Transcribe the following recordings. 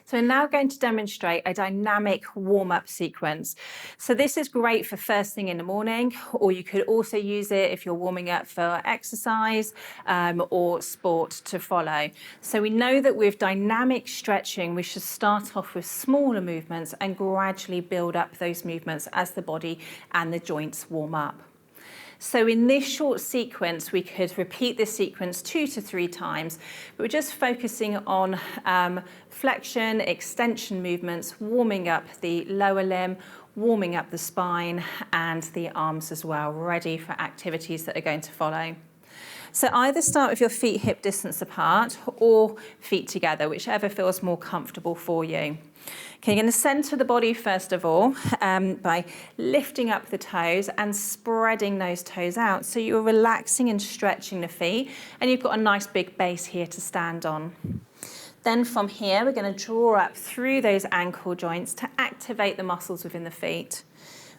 So we're now going to demonstrate a dynamic warm-up sequence. So this is great for first thing in the morning, or you could also use it if you're warming up for exercise or sport to follow. So we know that with dynamic stretching, we should start off with smaller movements and gradually build up those movements as the body and the joints warm up. So in this short sequence, we could repeat this sequence 2 to 3 times, but we're just focusing on flexion, extension movements, warming up the lower limb, warming up the spine and the arms as well, ready for activities that are going to follow. So either start with your feet hip distance apart or feet together, whichever feels more comfortable for you. Okay, you're going to center the body first of all by lifting up the toes and spreading those toes out. So you're relaxing and stretching the feet, and you've got a nice big base here to stand on. Then from here, we're going to draw up through those ankle joints to activate the muscles within the feet.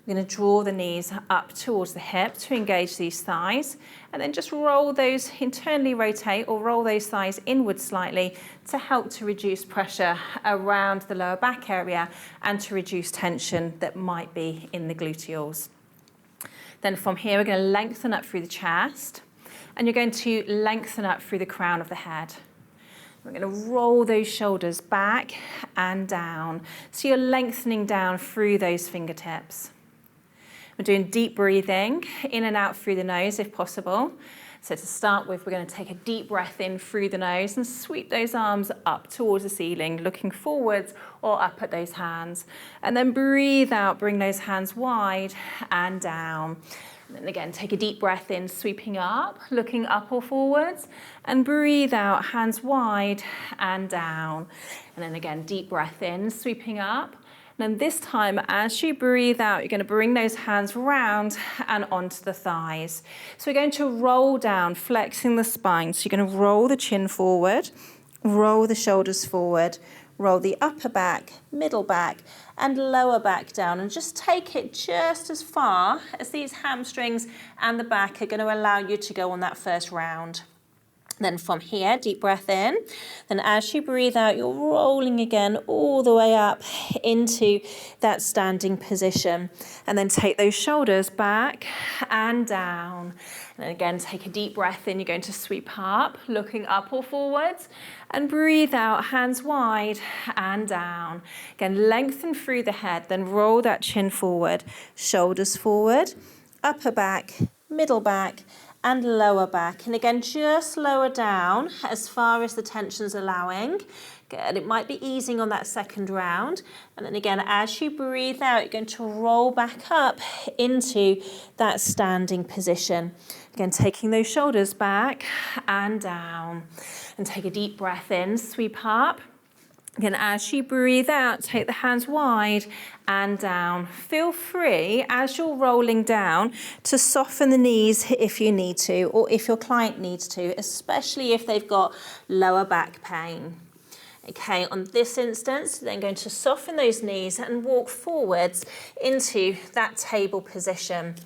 We're going to draw the knees up towards the hip to engage these thighs, and then just roll those, internally rotate or roll those thighs inward slightly to help to reduce pressure around the lower back area and to reduce tension that might be in the gluteals. Then from here, we're going to lengthen up through the chest, and you're going to lengthen up through the crown of the head. We're going to roll those shoulders back and down. So you're lengthening down through those fingertips. We're doing deep breathing, in and out through the nose if possible. So to start with, we're going to take a deep breath in through the nose and sweep those arms up towards the ceiling, looking forwards or up at those hands. And then breathe out, bring those hands wide and down. And then again, take a deep breath in, sweeping up, looking up or forwards, and breathe out, hands wide and down. And then again, deep breath in, sweeping up. And then this time, as you breathe out, you're going to bring those hands round and onto the thighs. So we're going to roll down, flexing the spine. So you're going to roll the chin forward, roll the shoulders forward, roll the upper back, middle back, and lower back down. And just take it just as far as these hamstrings and the back are going to allow you to go on that first round. Then from here, deep breath in. Then as you breathe out, you're rolling again all the way up into that standing position. And then take those shoulders back and down. And then again, take a deep breath in. You're going to sweep up, looking up or forwards. And breathe out, hands wide and down. Again, lengthen through the head. Then roll that chin forward, shoulders forward, upper back, middle back, and lower back. And again, just lower down as far as the tension's allowing. Good. It might be easing on that second round. And then again, as you breathe out, you're going to roll back up into that standing position. Again, taking those shoulders back and down. And take a deep breath in, sweep up. Again, as you breathe out, take the hands wide and down. Feel free, as you're rolling down, to soften the knees if you need to, or if your client needs to, especially if they've got lower back pain. Okay, on this instance, then going to soften those knees and walk forwards into that table position.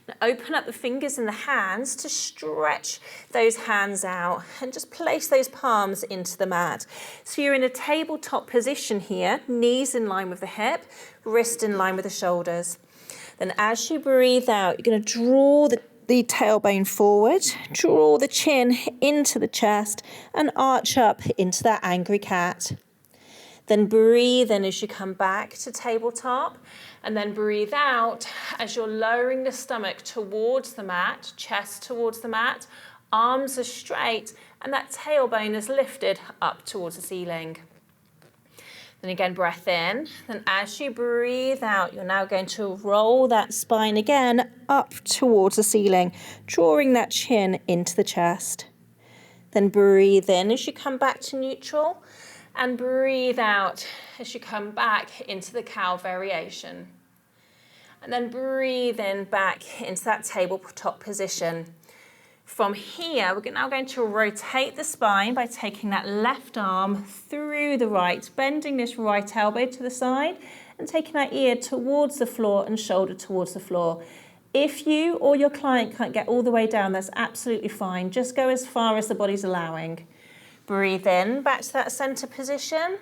Now open up the fingers and the hands to stretch those hands out and just place those palms into the mat. So you're in a tabletop position here, knees in line with the hip, wrist in line with the shoulders. Then as you breathe out, you're going to draw the tailbone forward, draw the chin into the chest and arch up into that angry cat. Then breathe in as you come back to tabletop, and then breathe out as you're lowering the stomach towards the mat, chest towards the mat, arms are straight, and that tailbone is lifted up towards the ceiling. Then again, breath in. Then as you breathe out, you're now going to roll that spine again up towards the ceiling, drawing that chin into the chest. Then breathe in as you come back to neutral, and breathe out as you come back into the cow variation. And then breathe in back into that tabletop position. From here, we're now going to rotate the spine by taking that left arm through the right, bending this right elbow to the side and taking that ear towards the floor and shoulder towards the floor. If you or your client can't get all the way down, that's absolutely fine. Just go as far as the body's allowing. Breathe in, back to that center position.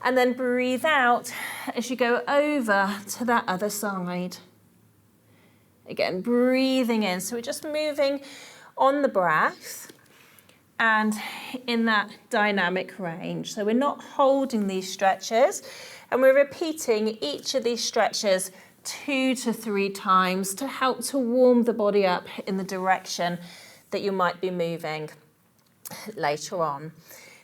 And then breathe out as you go over to that other side. Again, breathing in. So we're just moving on the breath and in that dynamic range. So we're not holding these stretches, and we're repeating each of these stretches 2 to 3 times to help to warm the body up in the direction that you might be moving later on.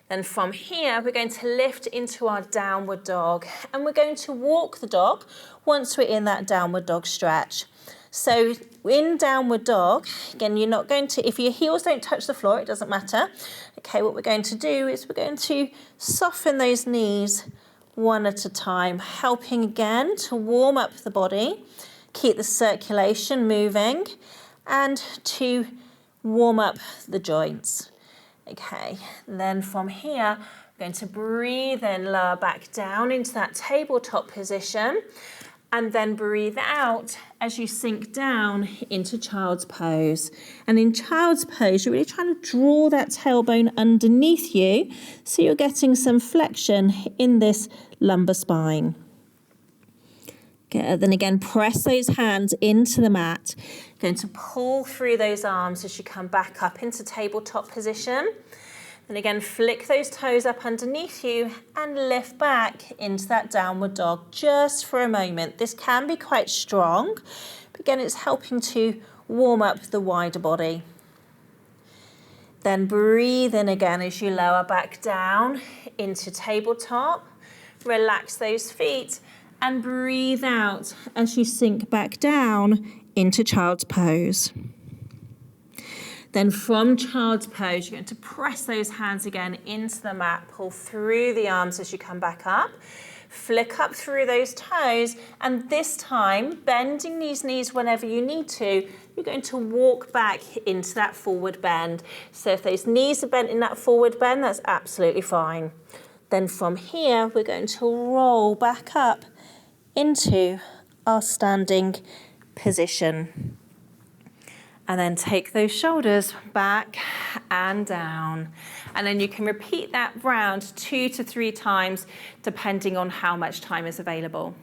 Then from here, we're going to lift into our downward dog, and we're going to walk the dog once we're in that downward dog stretch. So in downward dog, again, you're not going to, if your heels don't touch the floor, it doesn't matter. Okay, what we're going to do is we're going to soften those knees one at a time, helping again to warm up the body, keep the circulation moving, and to warm up the joints. Okay, then from here, we're going to breathe in, lower back down into that tabletop position, and then breathe out as you sink down into child's pose. And in child's pose, you're really trying to draw that tailbone underneath you, so you're getting some flexion in this lumbar spine. Okay, then again, press those hands into the mat. Going to pull through those arms as you come back up into tabletop position. And again, flick those toes up underneath you and lift back into that downward dog just for a moment. This can be quite strong, but again, it's helping to warm up the wider body. Then breathe in again as you lower back down into tabletop. Relax those feet and breathe out as you sink back down into child's pose. Then from child's pose, you're going to press those hands again into the mat, pull through the arms as you come back up, flick up through those toes, and this time, bending these knees whenever you need to, you're going to walk back into that forward bend. So if those knees are bent in that forward bend, that's absolutely fine. Then from here, we're going to roll back up into our standing position. And then take those shoulders back and down. And then you can repeat that round 2 to 3 times, depending on how much time is available.